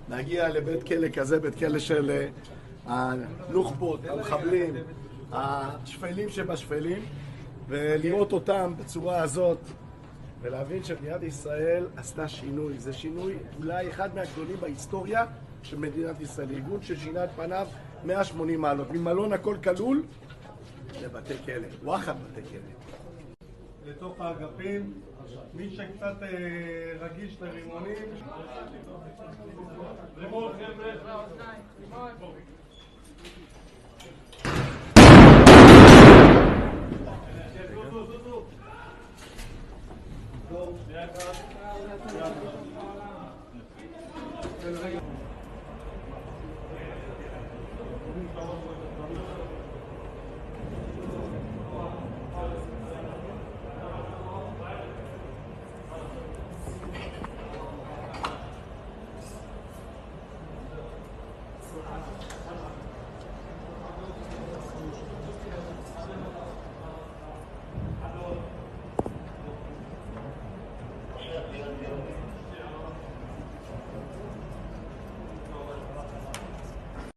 להגיע לבית כלא כזה, בית כלא של הנוח'בות, המחבלים, השפלים שבשפלים, ולראות אותם בצורה הזאת, ולהבין שמדינת ישראל עשתה שינוי. זה שינוי אולי אחד מהגדולים בהיסטוריה של מדינת ישראל. ארגון ששינה את פניו 180 מעלות, ממלון הכל כלול לבתי כלא, וואחד בתי כלא. לתוך האגפים, מי שקצת רגיש לרימונים, רימון חבר'ה, זו